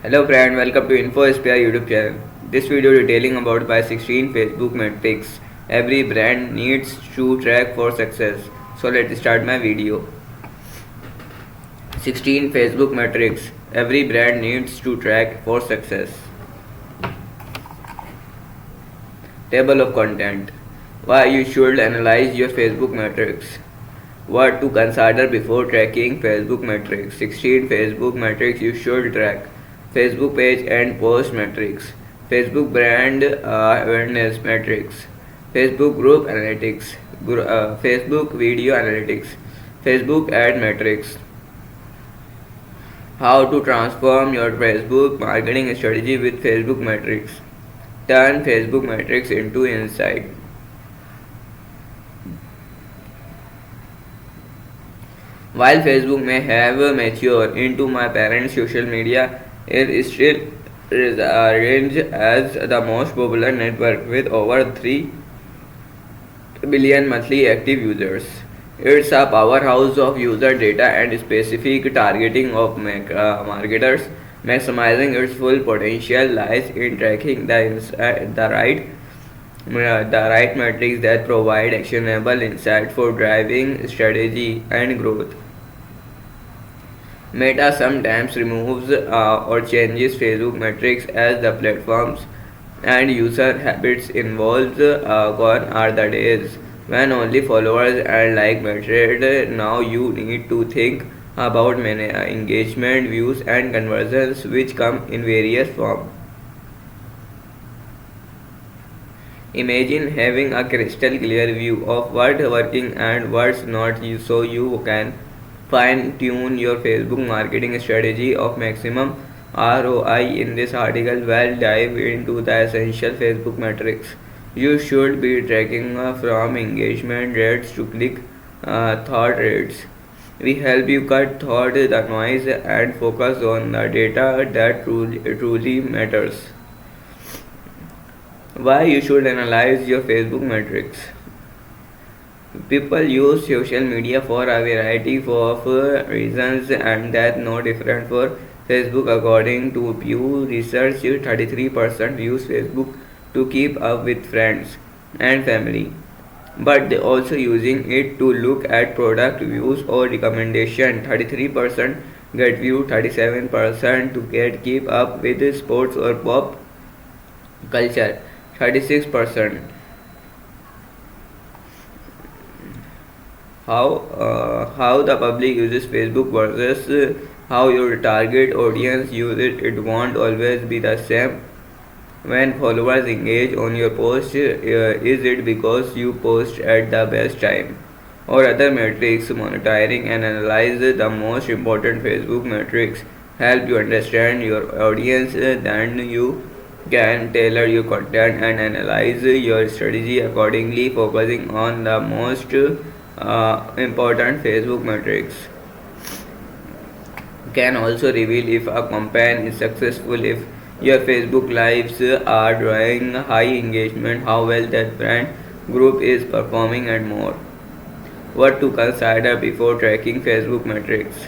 Hello friend, welcome to InfoSPI YouTube channel. This video detailing about why 16 Facebook metrics every brand needs to track for success. So let's start my video. 16 Facebook metrics every brand needs to track for success. Table of content. Why you should analyze your Facebook metrics. What to consider before tracking Facebook metrics. 16 Facebook metrics you should track. Facebook page and post metrics. Facebook brand awareness metrics. Facebook group analytics. Facebook video analytics. Facebook ad metrics. How to transform your Facebook marketing strategy with Facebook metrics. Turn Facebook metrics into insight. While Facebook may have matured into my parents' social media, it still ranges as the most popular network with over 3 billion monthly active users. It's a powerhouse of user data and specific targeting of marketers. Maximizing its full potential lies in tracking the right metrics that provide actionable insight for driving strategy and growth. Meta sometimes removes or changes Facebook metrics as the platforms and user habits involved gone are the days when only followers and like mattered. Now you need to think about engagement, views, and conversions, which come in various forms. Imagine having a crystal clear view of what's working and what's not, so you can fine tune your Facebook marketing strategy of maximum ROI. In this article, we'll dive into the essential Facebook metrics you should be tracking, from engagement rates to click thought rates. We help you cut through the noise and focus on the data that truly matters. Why you should analyze your Facebook metrics. People use social media for a variety of reasons, and that's no different for Facebook. According to Pew Research, 33% use Facebook to keep up with friends and family, but they also using it to look at product reviews or recommendation. 33% get view, 37% to get keep up with sports or pop culture, 36%. How the public uses Facebook versus how your target audience uses it won't always be the same. When followers engage on your post, is it because you post at the best time or other metrics? Monitoring and analyze the most important Facebook metrics help you understand your audience. Then you can tailor your content and analyze your strategy accordingly, focusing on the most important Facebook metrics can also reveal if a campaign is successful, if your Facebook lives are drawing high engagement, how well that brand group is performing, and more. What to consider before tracking Facebook metrics.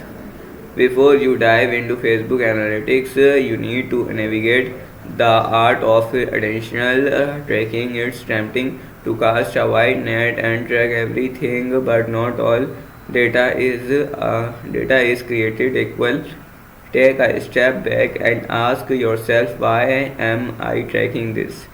Before you dive into Facebook analytics, you need to navigate the art of attentional tracking. It's tempting to cast a wide net and track everything, but not all data is created equal. Take a step back and ask yourself, why am I tracking this?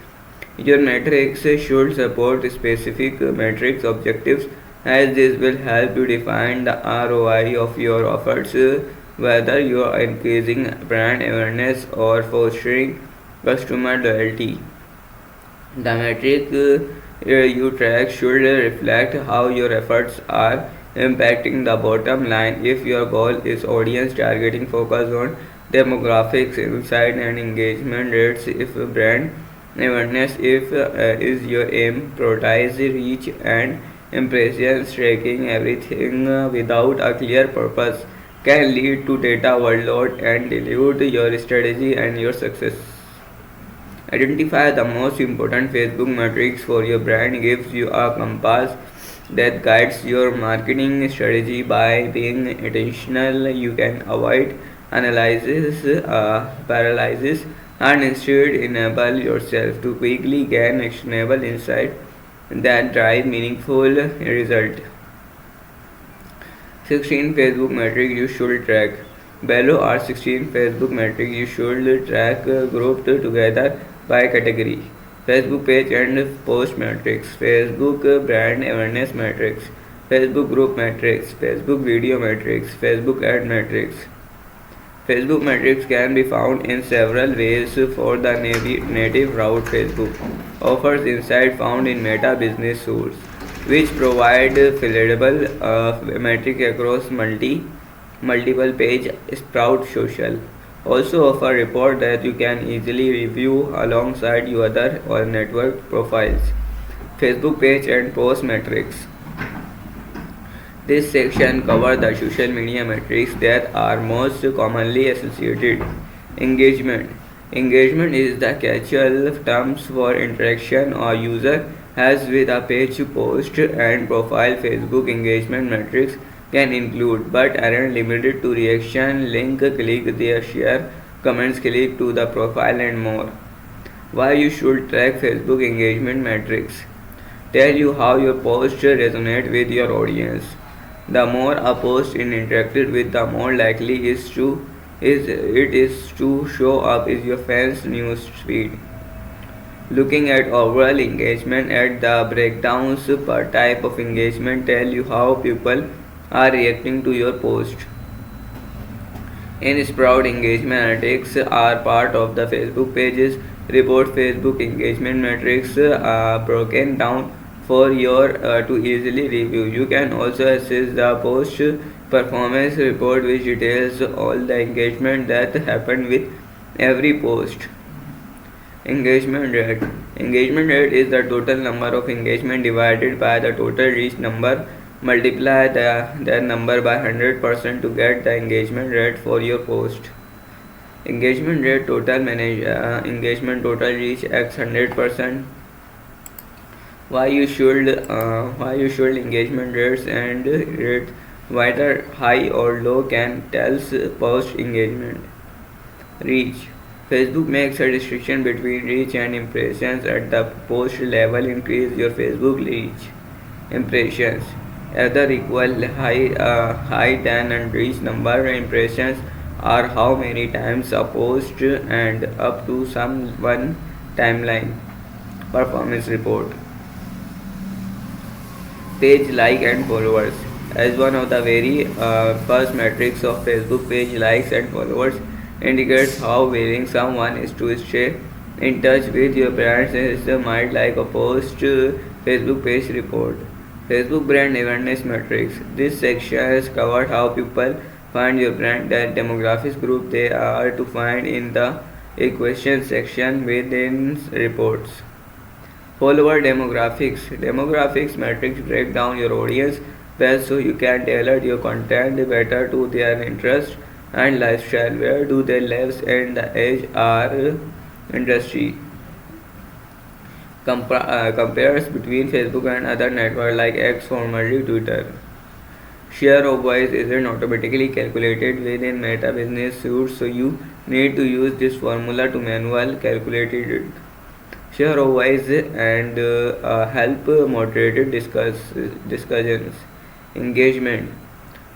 Your metrics should support specific metrics objectives, as this will help you define the ROI of your efforts, whether you are increasing brand awareness or fostering customer loyalty. The metric you track should reflect how your efforts are impacting the bottom line. If your goal is audience targeting, focus on demographics, insight, and engagement rates. If brand awareness if is your aim, prioritize reach and impressions. Tracking everything without a clear purpose can lead to data overload and dilute your strategy and your success. Identify the most important Facebook metrics for your brand. Gives you a compass that guides your marketing strategy. By being intentional, you can avoid analyzes, paralyzes, and instead enable yourself to quickly gain actionable insight that drive meaningful result. 16 Facebook metrics you should track. Below are 16 Facebook metrics you should track grouped together by category. Facebook page and post metrics, Facebook brand awareness metrics, Facebook group metrics, Facebook video metrics, Facebook ad metrics. Facebook metrics can be found in several ways for the native route. Facebook offers insight found in Meta Business Suite, which provide fillable metrics across multiple page. Sprout Social also offer report that you can easily review alongside your other or network profiles. Facebook page and post metrics. This section covers the social media metrics that are most commonly associated. Engagement. Engagement is the catch-all terms for interaction a user has with a page, post, and profile. Facebook engagement metrics can include, but aren't limited to, reaction, link, click, their share, comments, click to the profile, and more. Why you should track Facebook engagement metrics. Tell you how your posts resonate with your audience. The more a post is interacted with, the more likely it is to show up in your fans' news feed. Looking at overall engagement at the breakdowns per type of engagement tell you how people are reacting to your post. In Sprout, engagement analytics are part of the Facebook pages report. Facebook engagement metrics are broken down for your to easily review. You can also access the post performance report, which details all the engagement that happened with every post. Engagement rate. Engagement rate is the total number of engagement divided by the total reach number. Multiply that number by 100% to get the engagement rate for your post. Engagement rate total engagement total reach x 100%. Why you should engagement rates and rate whether high or low can tells post engagement. Reach. Facebook makes a distinction between reach and impressions at the post level. Increase your Facebook reach. Impressions either equal high than and reach number. Impressions are how many times a post and up to some one timeline. Performance report. Page like and followers. As one of the very first metrics of Facebook, page likes and followers indicates how willing someone is to stay in touch with your brand. Is might like a post Facebook page report. Facebook brand awareness metrics. This section has covered how people find your brand, that demographics group they are to find in the equation section within reports. Follower demographics. Demographics metrics break down your audience well so you can tailor your content better to their interests and lifestyle. Where do they live and the age are industry. Compares between Facebook and other networks like X, formerly Twitter. Share of voice isn't automatically calculated within Meta Business Suite, so you need to use this formula to manually calculate it. Share of voice and help moderated discussions. Engagement.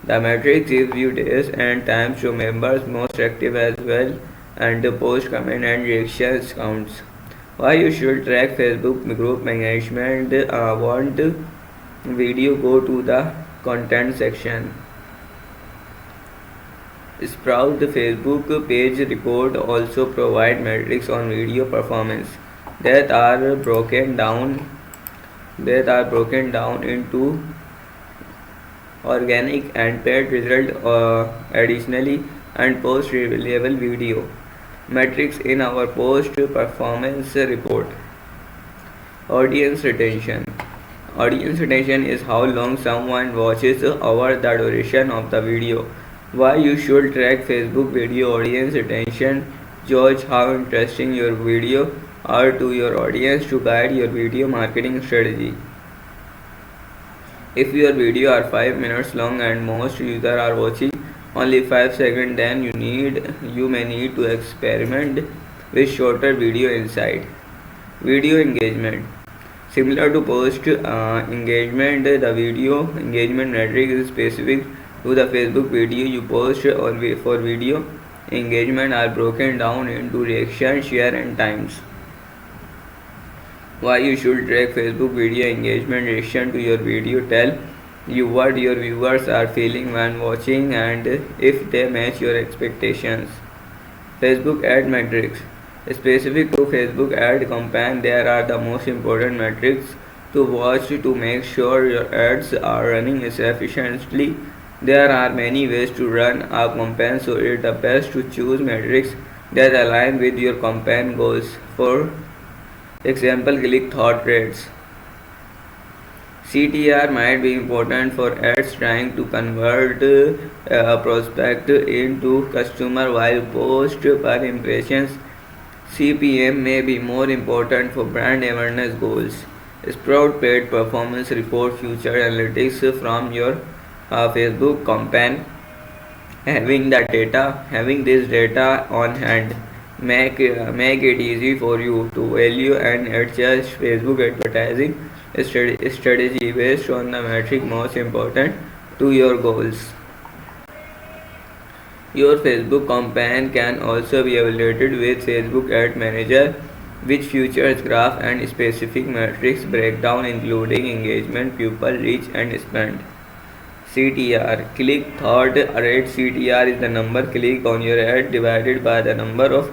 The metric gives you days and times show members most active as well and the post, comment and reactions counts. Why you should track Facebook group engagement. Want video, go to the content section. Sprout Facebook page report also provide metrics on video performance that are broken down into organic and paid result additionally and post level video metrics in our post performance report. Audience retention. Audience retention is how long someone watches over the duration of the video. Why you should track Facebook video audience retention. Judge how interesting your video are to your audience to guide your video marketing strategy. If your video are 5 minutes long and most users are watching only 5 seconds, then you may need to experiment with shorter video inside. Video engagement. Similar to post engagement, the video engagement metric is specific to the Facebook video you post, or for video engagement are broken down into reaction, share and times. Why you should track Facebook video engagement. Reaction to your video tell you what your viewers are feeling when watching and if they match your expectations. Facebook ad metrics. Specific to Facebook ad campaign, there are the most important metrics to watch to make sure your ads are running efficiently. There are many ways to run a campaign, so it's the best to choose metrics that align with your campaign goals. For example, click-through rates. CTR might be important for ads trying to convert a prospect into customer, while post per impressions CPM may be more important for brand awareness goals. Sprout paid performance report future analytics from your Facebook campaign. Having this data on hand make it easy for you to value and adjust Facebook advertising strategy based on the metric most important to your goals. Your Facebook campaign can also be evaluated with Facebook Ad Manager, which features graph and specific metrics breakdown including engagement, pupil reach and spend. CTR, click-through rate. CTR is the number click on your ad divided by the number of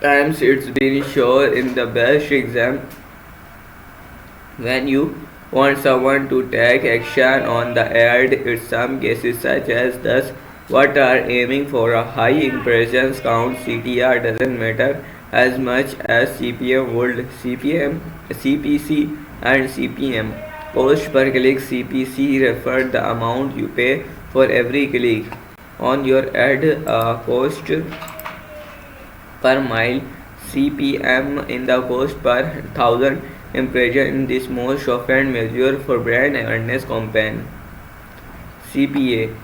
times it's been shown. In the best example, when you want someone to take action on the ad, in some cases such as thus what are aiming for a high impressions count, CTR doesn't matter as much as CPM would. CPC and CPM. Post per click. CPC refers the amount you pay for every click on your ad. Cost per mile. CPM in the cost per thousand impression. This most often measured for brand awareness campaign. CPA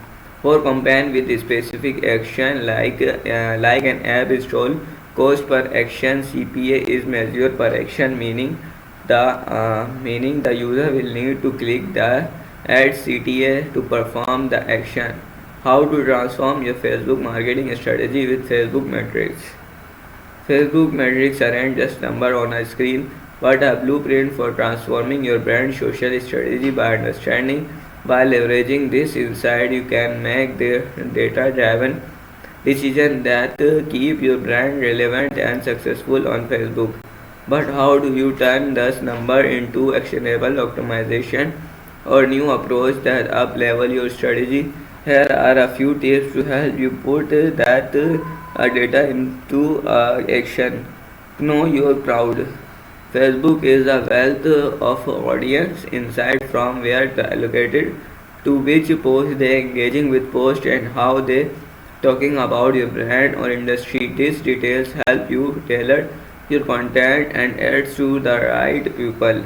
for campaign with specific action like an app install. Cost per action. CPA is measured per action, meaning the user will need to click the ad. CTA to perform the action. How to transform your Facebook marketing strategy with Facebook metrics. Facebook metrics aren't just number on a screen, but a blueprint for transforming your brand social strategy. By leveraging this insight, you can make the data-driven decision that keep your brand relevant and successful on Facebook. But how do you turn this number into actionable optimization or new approach that up level your strategy? Here are a few tips to help you put that data into action. Know your crowd. Facebook is a wealth of audience insight, from where to allocated to which post they engaging with post and how they talking about your brand or industry. These details help you tailor your content and ads to the right people.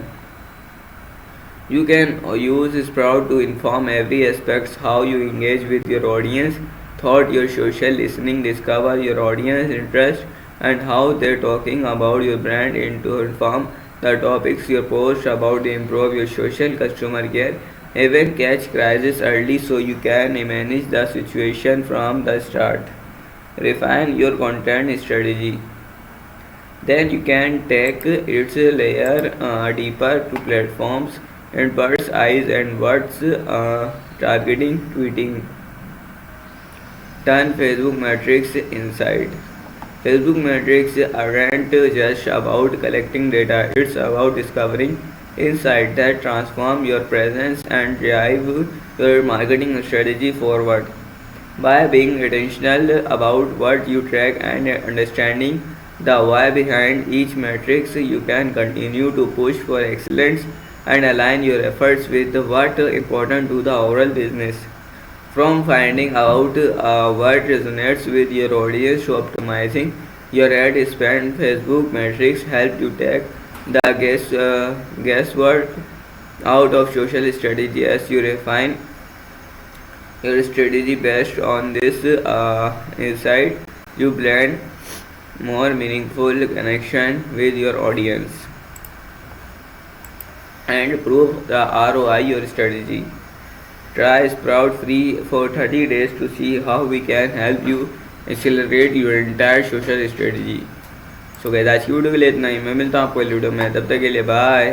You can use Sprout to inform every aspect how you engage with your audience, thought your social listening, discover your audience interest and how they're talking about your brand, and to inform the topics you post about to improve your social customer care. Even catch crisis early so you can manage the situation from the start. Refine your content strategy. Then you can take its layer deeper to platforms and bird's eyes and words targeting, tweeting. Turn Facebook metrics inside. Facebook metrics aren't just about collecting data, it's about discovering insights that transform your presence and drive your marketing strategy forward. By being intentional about what you track and understanding the why behind each metric, you can continue to push for excellence and align your efforts with what is important to the overall business. From finding out what resonates with your audience to optimizing your ad spend, Facebook metrics help you take the guesswork out of social strategy. As you refine your strategy based on this insight. You blend more meaningful connection with your audience and prove the ROI your strategy. Try Sprout free for 30 days to see how we can help you accelerate your entire social strategy. So guys आज की video के लिए इतना ही, मैं मिलता हूँ आपको अगली वीडियो में, तब तक के लिए बाय।